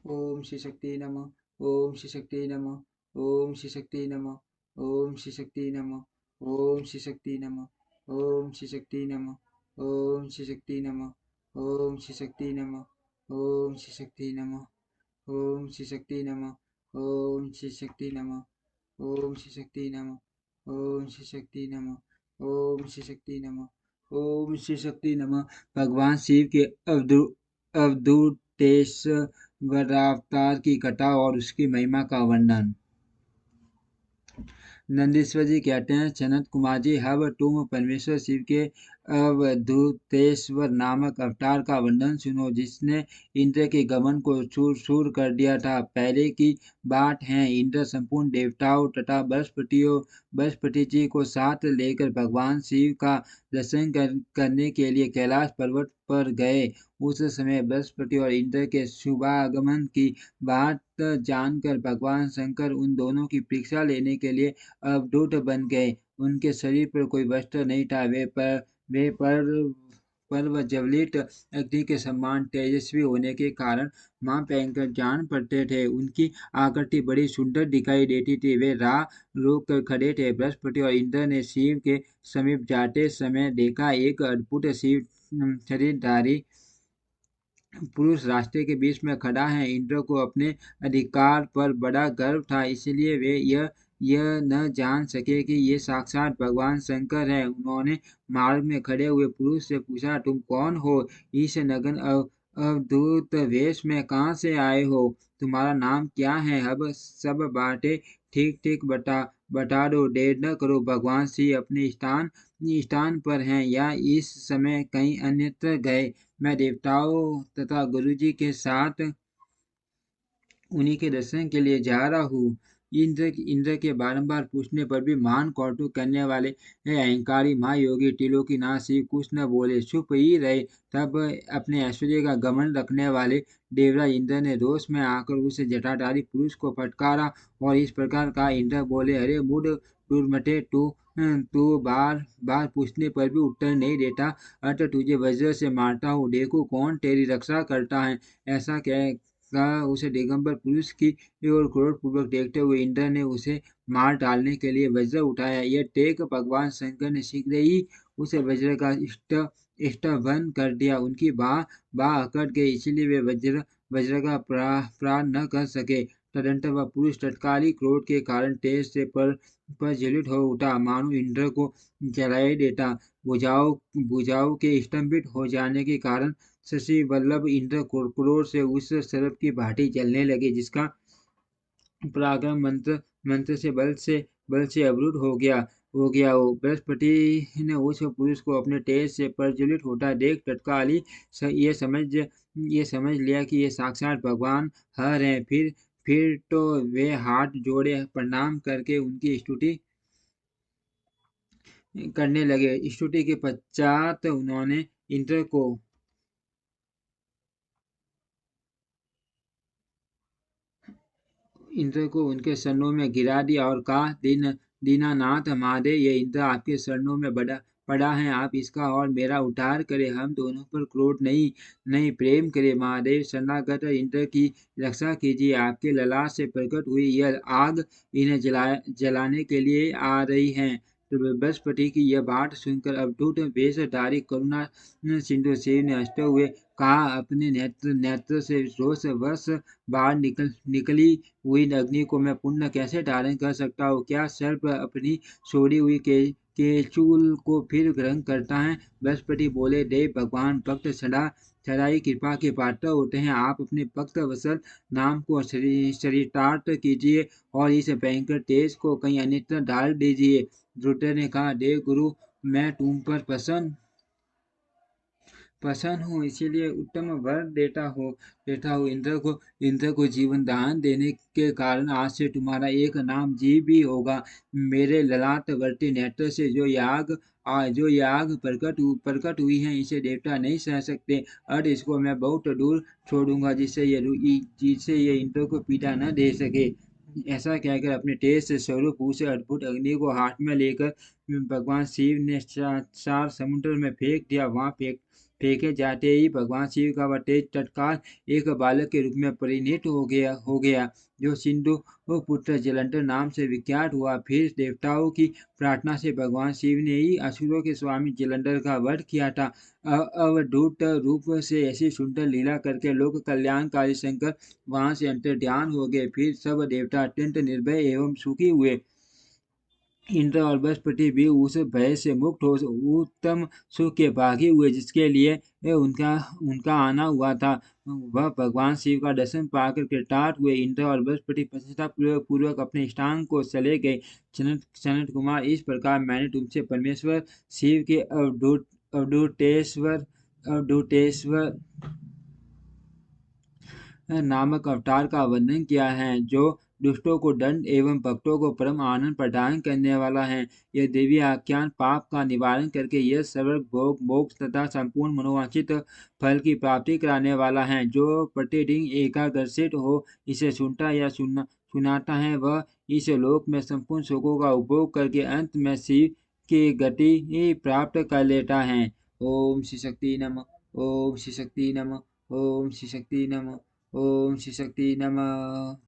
ओम श्री शक्ति नमः। ओम श्री शक्ति नमः। ओम श्री शक्ति नमः। ओम श्री शक्ति नमः। ओम श्री शक्ति नमः। ओम श्री शक्ति नमः। ओम श्री शक्ति नमः। ओम श्री शक्ति नमः। ओम श्री शक्ति नमः। ओम श्री शक्ति नमः। ओम श्री शक्ति नमः। ओम श्री शक्ति नमः। ओम श्री शक्ति नमः। ओम श्री शक्ति नमः। ओम श्री शक्ति नमः। भगवान शिव के अवधूतेश्वर अवतार की कथा और उसकी महिमा का वर्णन। नंदीश्वर जी कहते हैं, सनत कुमार जी, हब तुम परमेश्वर शिव के अवधूतेश्वर नामक अवतार का वर्णन सुनो, जिसने इंद्र के गमन को चूर कर दिया था। पहले की बात है, इंद्र संपूर्ण देवताओं तथा बृहस्पति जी को साथ लेकर भगवान शिव का दर्शन करने के लिए कैलाश पर्वत पर गए। उस समय बृहस्पति और इंद्र के शुभागमन की बात जानकर भगवान शंकर उन दोनों की परीक्षा लेने के लिए अवधूत बन गए। उनके शरीर पर कोई वस्त्र नहीं था। वे प्रज्वलित अग्नि के समान तेजस्वी होने के कारण मां भयंकर जान पड़ते थे। उनकी आकृति बड़ी सुंदर दिखाई देती थी। वे राह रोक कर खड़े थे। बृहस्पति और इंद्र ने शिव के समीप जाते समय देखा, एक अद्भुत शिव शरीरधारी पुरुष रास्ते के बीच में खड़ा है। इंद्र को अपने अधिकार पर बड़ा गर्व था, इसलिए वे यह न जान सके कि ये साक्षात भगवान शंकर हैं। उन्होंने मार्ग में खड़े हुए पुरुष से पूछा, तुम कौन हो? इस नगन अवधूत वेश में कहाँ से आए हो? तुम्हारा नाम क्या है? अब सब बातें ठीक ठीक बता दो, देर न करो। भगवान शिव अपने स्थान पर हैं या इस समय कहीं अन्यत्र गए। मैं देवताओं तथा गुरुजी के साथ उन्हीं के दर्शन के लिए जा रहा हूँ। इंद्र के बारंबार पूछने पर भी महान कौतुक करने वाले अहंकारी महायोगी त्रिलोकीनाथ शिव कुछ न बोले, चुप ही रहे। तब अपने ऐश्वर्य का गमन रखने वाले देवराज इंद्र ने रोष में आकर उस जटाधारी पुरुष को फटकारा और इस प्रकार कहा। इंद्र बोले, अरे मूढ़ दुर्मते, तू बार बार पूछने पर भी उत्तर नहीं देता। अतः तुझे वज्र से मारता हूँ, देखो कौन तेरी रक्षा करता है। ऐसा कह उसे दिगंबर पुरुष की ओर क्रोधपूर्वक देखते हुए इंद्र ने उसे मार डालने के लिए वज्र उठाया। यह देख भगवान शंकर ने शीघ्र ही उसे वज्र का स्तवन कर दिया। उनकी बाह अकड़ गई, इसलिए वे वज्र का प्रहार न कर सके। तदंतर वह पुरुष तत्काली क्रोध के कारण तेज से प्रज्वलित हो उठा, मानो इंद्र को जलाए देता। भुजाओं के स्तंभित हो जाने के कारण शशि वल्लभ इंद्र क्रोध से उस सर्प की भांति जलने लगे, जिसका पराक्रम मंत्र से बल से अवरुद्ध हो गया हो। बृहस्पति ने उस पुरुष को अपने तेज से प्रज्वलित होता देख तत्काल ही ये समझ लिया कि ये साक्षात भगवान हर हैं। फिर तो वे हाथ जोड़े प्रणाम करके उनकी स्तुति करने लगे। स्तुति के पश्चात उन्होंने इंद्र को उनके शरणों में गिरा दिया और कहा, दीनानाथ महादेव, ये इंद्र आपके शरणों में पड़ा है, आप इसका और मेरा उद्धार करें। हम दोनों पर क्रोध नहीं प्रेम करें। महादेव, शरणागत इंद्र की रक्षा कीजिए। आपके ललाट से प्रकट हुई यह आग इन्हें जलाने के लिए आ रही है। तो बृहस्पति की यह बात सुनकर अवधूत वेशधारी करुणा सिंधु शिव ने हंसते हुए कहा, अपने नेत्र से रोषवश बाहर निकली हुई अग्नि को मैं पुण्य कैसे धारण कर सकता हूँ? क्या सर्प अपनी छोड़ी हुई केचूल को फिर ग्रहण करता है? बृहस्पति बोले, देव भगवान भक्त सदाई कृपा के पात्र होते हैं। आप अपने भक्त वत्सल नाम को चरितार्थ कीजिए और इस भयंकर तेज को कहीं अन्यत्र डाल दीजिए। रुद्र ने कहा, देव गुरु, मैं तुम पर प्रसन्न हूँ, इसीलिए उत्तम वर देता हूँ। इंद्र को जीवन दान देने के कारण आज से तुम्हारा एक नाम जीव भी होगा। मेरे ललाटवर्ती नेत्र से जो याग प्रकट हुई है, इसे देवता नहीं सह सकते। और इसको मैं बहुत दूर छोड़ूंगा, जिससे ये इंद्र को पीड़ा न दे सके। ऐसा कहकर अपने तेज से स्वरूप उस अद्भुत अग्नि को हाथ में लेकर भगवान शिव ने चार समुद्र में फेंक दिया। वहां फेंके जाते ही भगवान शिव का वह तेज तत्काल एक बालक के रूप में परिणत हो गया जो सिंधु पुत्र जलंधर नाम से विख्यात हुआ। फिर देवताओं की प्रार्थना से भगवान शिव ने ही असुरों के स्वामी जलंधर का वध किया था। अवधूत रूप से ऐसी सुंदर लीला करके लोक कल्याणकारी शंकर वहां से अंतर्ध्यान हो गए। फिर सब देवता अत्यंत निर्भय एवं सुखी हुए। इंद्र और बृहस्पति भी उस भय से मुक्त हो उत्तम सुख के भागी हुए जिसके लिए उनका उनका आना हुआ था। वह भगवान शिव का दर्शन पाकर कृतार्थ हुए। इंद्र और बृहस्पति प्रसन्नता पूर्वक अपने स्थान को चले गए। सनत कुमार, इस प्रकार मैंने तुमसे परमेश्वर शिव के अवधूतेश्वर नामक अवतार का वर्णन किया है, जो दुष्टों को दंड एवं भक्तों को परम आनंद प्रदान करने वाला है। यह देवी आख्यान पाप का निवारण करके यह स्वर्ग भोग मोक्ष तथा संपूर्ण मनोवांछित फल की प्राप्ति कराने वाला है। जो प्रतिदिन एकाग्रसित हो इसे सुनता या सुनाता है, वह इस लोक में संपूर्ण सुखों का उपभोग करके अंत में शिव की गति प्राप्त कर लेता है। ओम श्री शक्ति नमः। ओम श्री शक्ति नमः। ओम श्री शक्ति नमः। ओम श्री शक्ति नमः।